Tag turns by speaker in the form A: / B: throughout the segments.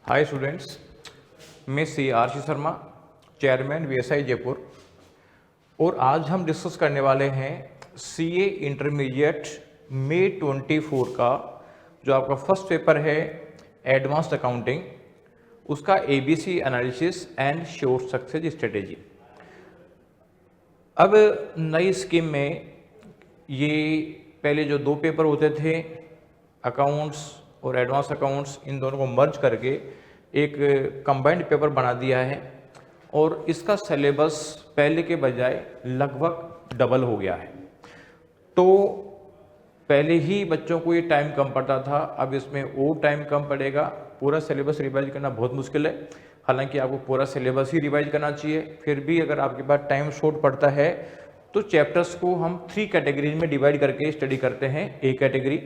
A: हाय students, मैं C R Sharma, chairman VSI Jaipur. और आज हम डिस्कस करने वाले हैं सीए इंटरमीडिएट मई 24 का जो आपका फर्स्ट पेपर है एडवांस्ड अकाउंटिंग, उसका ABC analysis and sure success strategy. अब नई स्कीम में ये पहले जो दो पेपर होते थे अकाउंट्स और एडवांस अकाउंट्स, इन दोनों को मर्ज करके एक कंबाइंड पेपर बना दिया है और इसका सिलेबस पहले के बजाय लगभग डबल हो गया है। तो पहले ही बच्चों को ये टाइम कम पड़ता था, अब इसमें और टाइम कम पड़ेगा। पूरा सिलेबस रिवाइज करना बहुत मुश्किल है, हालांकि आपको पूरा सिलेबस ही रिवाइज करना चाहिए। फिर भी अगर आपके पास टाइम शॉर्ट पड़ता है तो चैप्टर्स को हम 3 कैटेगरीज में डिवाइड करके स्टडी करते हैं। ए कैटेगरी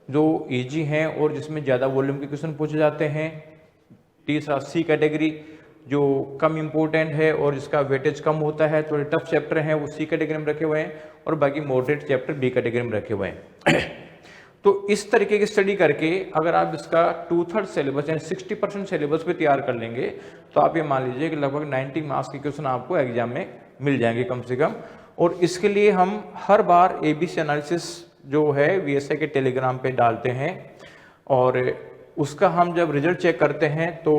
A: जो इजी हैं और जिसमें ज़्यादा वॉल्यूम के क्वेश्चन पूछे जाते हैं। तीसरा सी कैटेगरी जो कम इम्पोर्टेंट है और जिसका वेटेज कम होता है, थोड़े टफ चैप्टर हैं वो सी कैटेगरी में रखे हुए हैं और बाकी मॉडरेट चैप्टर बी कैटेगरी में रखे हुए हैं। तो इस तरीके की स्टडी करके अगर आप इसका 2/3 सिलेबस यानी 60% सिलेबस भी तैयार कर लेंगे तो आप ये मान लीजिए कि लगभग 90 मार्क्स के क्वेश्चन आपको एग्जाम में मिल जाएंगे कम से कम। और इसके लिए हम हर बार एबीसी एनालिसिस जो है वीएसआई के टेलीग्राम पे डालते हैं और उसका हम जब रिजल्ट चेक करते हैं तो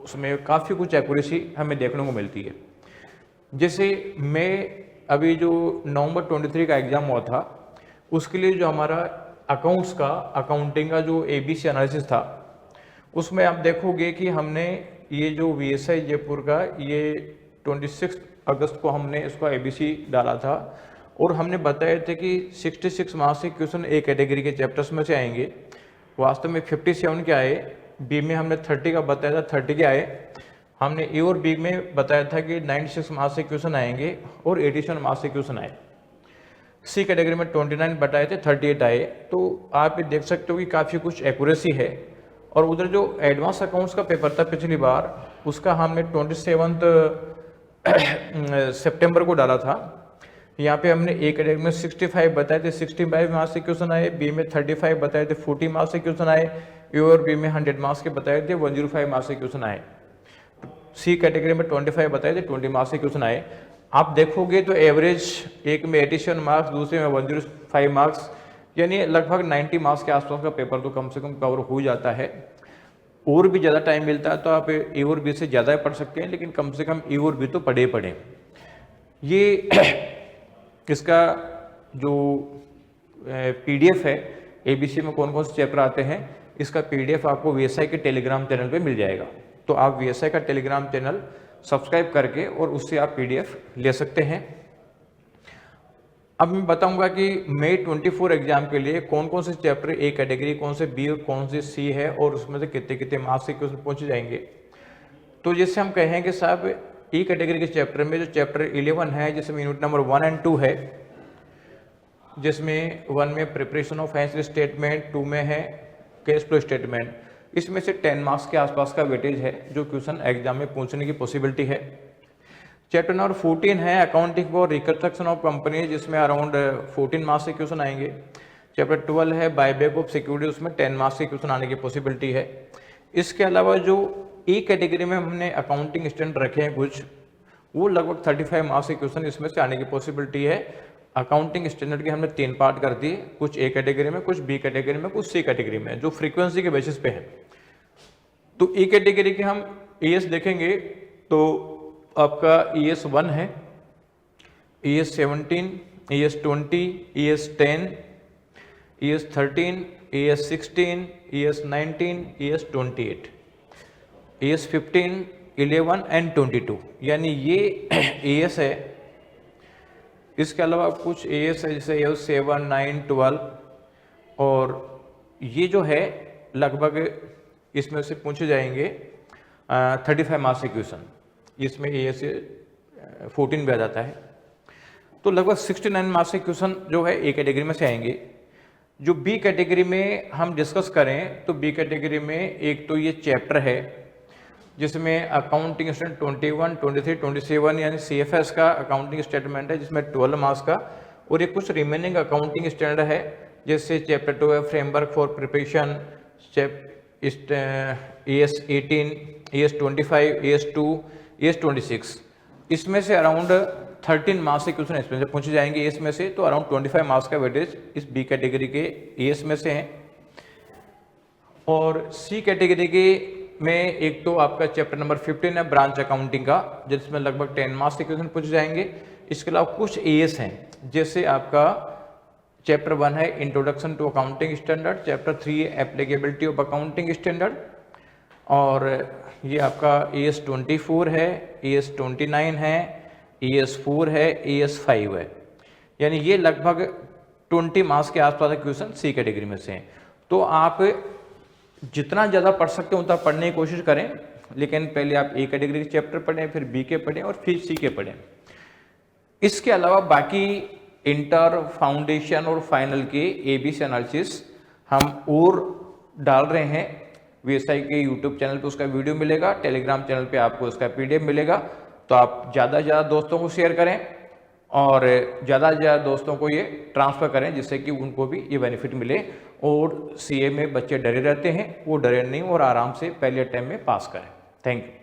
A: उसमें काफ़ी कुछ एक्यूरेसी हमें देखने को मिलती है। जैसे मैं अभी जो नवंबर 23 का एग्ज़ाम हुआ था उसके लिए जो हमारा अकाउंट्स का अकाउंटिंग का जो एबीसी एनालिसिस था, उसमें आप देखोगे कि हमने ये जो वीएसआई जयपुर का ये 26 अगस्त को हमने इसका एबीसी डाला था और हमने बताए थे कि 66 मार्क्स के क्वेश्चन ए कैटेगरी के चैप्टर्स में से आएंगे। वास्तव में 57 के आए, बी में हमने 30 का बताया था 30 के आए। हमने ए और बी में बताया था कि 96 मार्क्स से क्वेश्चन आएंगे और 87 मार्क्स से क्वेश्चन आए। सी कैटेगरी में 29 बताए थे, 38 आए। तो आप ये देख सकते हो कि काफ़ी कुछ एक्यूरेसी है। और उधर जो एडवांस अकाउंट्स का पेपर था पिछली बार, उसका हमने 27 सितंबर को डाला था। यहाँ पे हमने ए कैटेगरी में 65 बताए थे, 65 मार्क्स से क्वेश्चन आए। बी में 35 बताए थे, 40 मार्क्स से क्वेश्चन आए। ए और बी में 100 मार्क्स के बताए थे, 105 मार्क्स से क्वेश्चन आए। सी कैटेगरी में 25 बताए थे, 20 मार्क्स से क्वेश्चन आए। आप देखोगे तो एवरेज एक में 87 मार्क्स, दूसरे में 105 मार्क्स, यानी लगभग 90 मार्क्स के आसपास का पेपर तो कम से कम कवर हो जाता है। और भी ज़्यादा टाइम मिलता है तो आप ए और बी से ज़्यादा पढ़ सकते हैं, लेकिन कम से कम ए और बी तो पढ़े। ये इसका जो पीडीएफ है एबीसी में कौन कौन से चैप्टर आते हैं, इसका पीडीएफ आपको वीएसआई के टेलीग्राम चैनल पे मिल जाएगा। तो आप वीएसआई का टेलीग्राम चैनल सब्सक्राइब करके और उससे आप पीडीएफ ले सकते हैं। अब मैं बताऊंगा कि मई 24 एग्जाम के लिए कौन कौन से चैप्टर ए कैटेगरी, कौन से बी और कौन से सी है और उसमें से कितने कितने मार्क्स से क्वेश्चन पहुंच जाएंगे। तो जैसे हम कहें कि साहब ई कैटेगरी के चैप्टर में जो चैप्टर 11 है, जिसमें यूनिट नंबर 1 और 2 है, जिसमें 1 में प्रिपरेशन ऑफ फाइनेंशियल स्टेटमेंट, 2 में है कैश फ्लो स्टेटमेंट, इसमें से 10 मार्क्स के आसपास का वेटेज है जो क्वेश्चन एग्जाम में पूछने की पॉसिबिलिटी है। चैप्टर नंबर 14 है accounting for reconstruction of company, जिसमें अराउंड 14 मार्क्स के क्वेश्चन आएंगे। चैप्टर 12 है बायबैक ऑफ सिक्योरिटी, उसमें 10 मार्क्स के क्वेश्चन आने की पॉसिबिलिटी है। इसके अलावा जो ई कैटेगरी में हमने अकाउंटिंग स्टैंडर्ड रखे हैं कुछ, वो लगभग 35 मार्क्स के क्वेश्चन इसमें से आने की पॉसिबिलिटी है। अकाउंटिंग स्टैंडर्ड के हमने 3 पार्ट कर दिए, कुछ ए कैटेगरी में, कुछ बी कैटेगरी में, कुछ सी कैटेगरी में, जो फ्रीक्वेंसी के बेसिस पे है। तो ई कैटेगरी के हम ईएस देखेंगे तो आपका ईएस 1 है, ES 17, ES 20, ES 10, ES 13, ES 16, ES 19, ES 28, ES 15, 11 and 22, यानी ये ईएस है। इसके अलावा कुछ ईएस है जैसे ईएस 7, 9, 12, और ये जो है लगभग इसमें से पूछे जाएंगे 35 मार्क्स के क्वेश्चन। इसमें ईएस 14 भी आ जाता है। तो लगभग 69 मार्क्स के क्वेश्चन जो है ए कैटेगरी में से आएंगे। जो बी कैटेगरी में हम डिस्कस करें तो बी कैटेगरी में एक तो ये चैप्टर है जिसमें अकाउंटिंग स्टैंडर्ड 21, 23, 27 यानी सीएफएस का अकाउंटिंग स्टेटमेंट है जिसमें 12 मार्क्स का, और एक कुछ रिमेनिंग अकाउंटिंग स्टैंडर्ड है जैसे चैप्टर 2 है framework for preparation, AS18, AS25, AS2, AS26, इसमें से अराउंड 13 मार्क्स के क्वेश्चन इसमें से पूछे जाएंगे एएस में से, तो अराउंड 25 मार्क्स का वेटेज इस बी कैटेगरी के एएस में से है। और सी कैटेगरी के में एक तो आपका चैप्टर नंबर 15 है ब्रांच अकाउंटिंग का, जिसमें लगभग 10 मार्क्स के क्वेश्चन पूछे जाएंगे। इसके अलावा कुछ एएस हैं, जैसे आपका चैप्टर 1 है introduction to accounting standard, chapter 3 है एप्लीकेबिलिटी ऑफ अकाउंटिंग स्टैंडर्ड, और ये आपका AS24 है, AS29 है, AS4 है, AS5 है, यानी ये लगभग 20 मार्क्स के आसपास के क्वेश्चन सी कैटेगरी में से हैं। तो आप जितना ज़्यादा पढ़ सकते हो उतना पढ़ने की कोशिश करें, लेकिन पहले आप ए कैटेगरी के चैप्टर पढ़ें, फिर बी के पढ़ें और फिर सी के पढ़ें। इसके अलावा बाकी इंटर, फाउंडेशन और फाइनल के ABC एनालिसिस हम और डाल रहे हैं। VSI के यूट्यूब चैनल पे उसका वीडियो मिलेगा, टेलीग्राम चैनल पे आपको उसका PDF मिलेगा। तो आप ज़्यादा से ज़्यादा दोस्तों को शेयर करें और ज़्यादा से ज़्यादा दोस्तों को ये ट्रांसफ़र करें, जिससे कि उनको भी ये बेनिफिट मिले। और CA में बच्चे डरे रहते हैं, वो डरे नहीं और आराम से पहले अटेम्प्ट में पास करें। Thank you.